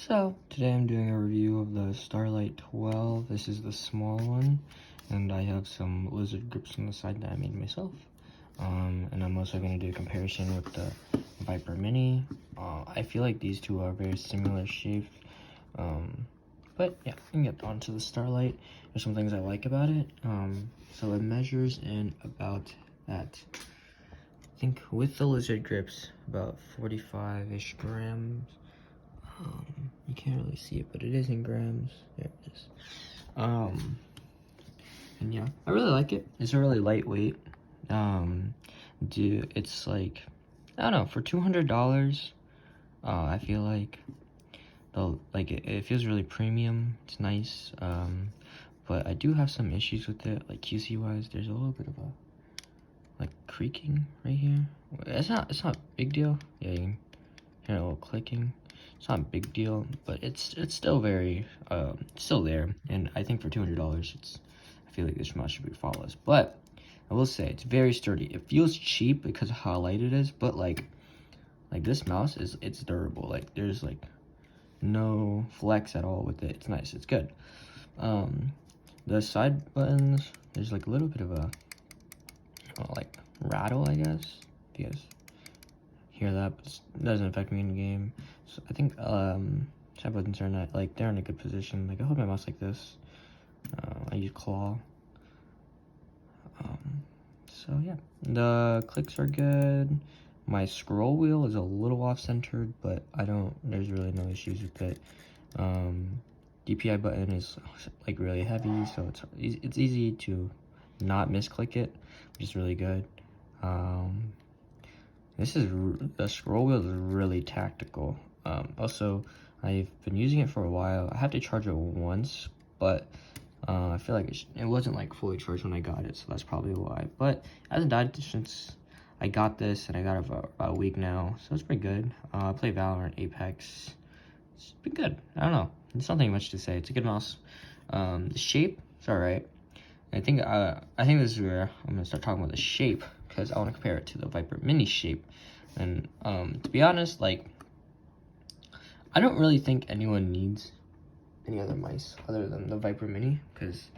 So, today I'm doing a review of the Starlight 12. This is the small one, and I have some lizard grips on the side that I made myself. And I'm also going to do a comparison with the Viper Mini. I feel like these two are very similar shaped. But yeah, we can get on to the Starlight. There's some things I like about it. So it measures in about that, I think with the lizard grips, about 45-ish grams. You can't really see it, but it is in grams. There it is. And yeah, I really like it. It's really lightweight. It's like, I don't know, for $200, I feel like it feels really premium. It's nice. But I do have some issues with it, like QC wise. There's a little bit of a like creaking right here. It's not a big deal. Yeah, you can hear a little clicking. It's not a big deal, but it's still very still there. And I think for $200, I feel like this mouse should be flawless. But I will say it's very sturdy. It feels cheap because of how light it is, but like this mouse it's durable. Like there's like no flex at all with it. It's nice. It's good. The side buttons, there's like a little bit of a like rattle, I guess. If you guys hear that, but it doesn't affect me in the game. So I think side buttons are not like they're in a good position. Like I hold my mouse like this. I use claw. So yeah, the clicks are good. My scroll wheel is a little off-centered, but there's really no issues with it. DPI button is like really heavy, so it's easy to not misclick it, which is really good. The scroll wheel is really tactical. Also, I've been using it for a while. I have to charge it once, but I feel like it wasn't like fully charged when I got it, so that's probably why. But it hasn't died since I got this, and I got it for about a week now, so it's pretty good. I play Valorant, Apex. It's been good. I don't know. There's nothing much to say. It's a good mouse. The shape, it's alright. I think this is where I'm gonna start talking about the shape, because I want to compare it to the Viper Mini shape. And to be honest, like I don't really think anyone needs any other mice other than the Viper Mini, because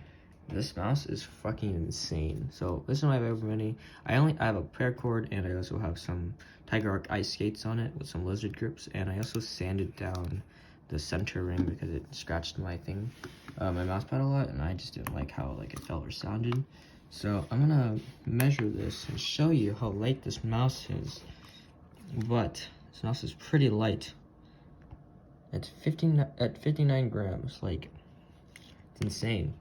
this mouse is fucking insane. So this is my Viper Mini. I have a paracord, and I also have some Tiger Arc ice skates on it with some lizard grips, and I also sanded down the center ring because it scratched my thing, my mouse pad a lot, and I just didn't like how it felt or sounded. So I'm gonna measure this and show you how light this mouse is. But this mouse is pretty light. It's 59 grams. Like, it's insane.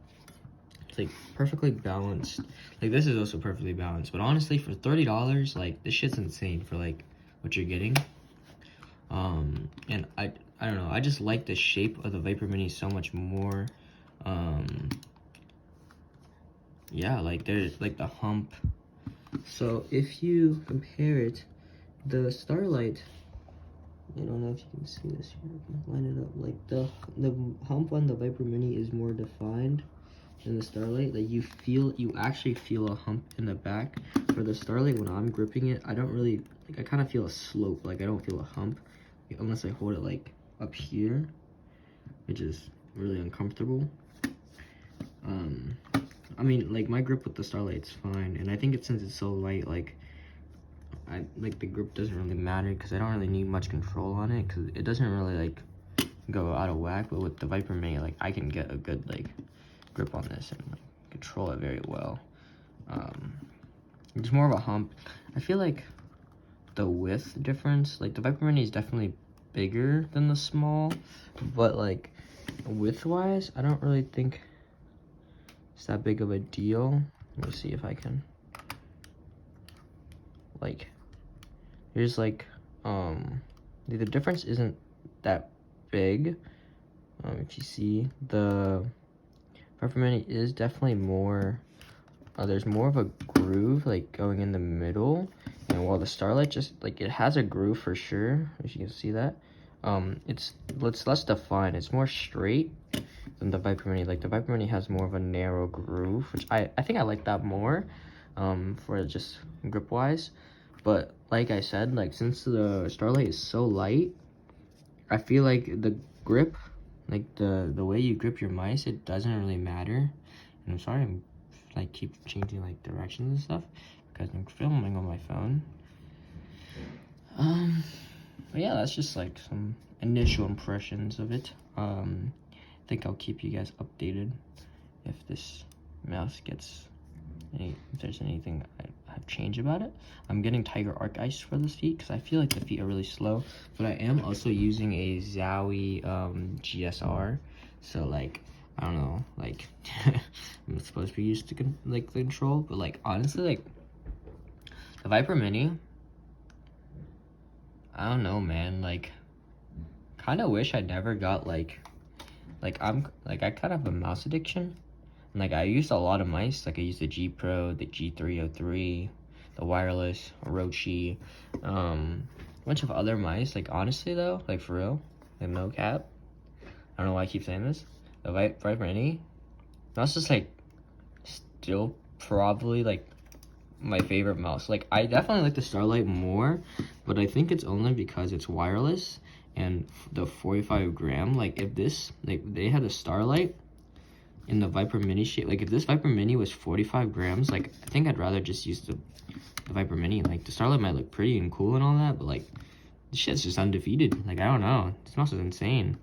It's like perfectly balanced. Like this is also perfectly balanced. But honestly, for $30, like this shit's insane for like what you're getting. And I don't know. I just like the shape of the Viper Mini so much more. Yeah, like there's like the hump. So if you compare it, the Starlight, I don't know if you can see this here. I can line it up. Like the hump on the Viper Mini is more defined than the Starlight. Like you actually feel a hump in the back. For the Starlight, when I'm gripping it, I don't really like. I kind of feel a slope. Like I don't feel a hump unless I hold it like up here, which is really uncomfortable. I mean, like my grip with the Starlight's fine, and I think since it's so light, like the grip doesn't really matter because I don't really need much control on it because it doesn't really like go out of whack. But with the Viper Mini, like I can get a good like grip on this and like control it very well. It's more of a hump. I feel like the width difference, like the Viper Mini is definitely bigger than the small, but like width wise, I don't really think it's that big of a deal. Let me see if I can like, here's like the difference isn't that big. If you see, the Viper Mini is definitely more there's more of a groove like going in the middle, and while the Starlight just like it has a groove for sure, if you can see that. It's less defined. It's more straight than the Viper Mini. Like the Viper Mini has more of a narrow groove, which I think I like that more for just grip wise. But like I said, like since the Starlight is so light, I feel like grip, like the way you grip your mice, it doesn't really matter. And I'm sorry I'm like keep changing like directions and stuff because I'm filming on my phone. But yeah, that's just like some initial impressions of it. I think I'll keep you guys updated if this mouse gets if there's anything I have changed about it. I'm getting Tiger Arc Ice for this feet because I feel like the feet are really slow, but I am also using a Zowie GSR, so like I don't know, like I'm supposed to be used to like the control, but like honestly, like the Viper Mini, I don't know, man, like kind of wish I never got like I kind of have a mouse addiction. Like I used a lot of mice, like I used the G Pro, the G303, the wireless, Orochi, a bunch of other mice. Like honestly though, like for real, like no cap, I don't know why I keep saying this, the Viper Mini, that's just like still probably like my favorite mouse. Like I definitely like the Starlight more, but I think it's only because it's wireless and the 45 gram. Like if this, like they had a Starlight in the Viper Mini shape, like if this Viper Mini was 45 grams, like I think I'd rather just use the Viper Mini. Like the Starlight might look pretty and cool and all that, but like this shit's just undefeated. Like I don't know, this mouse is insane.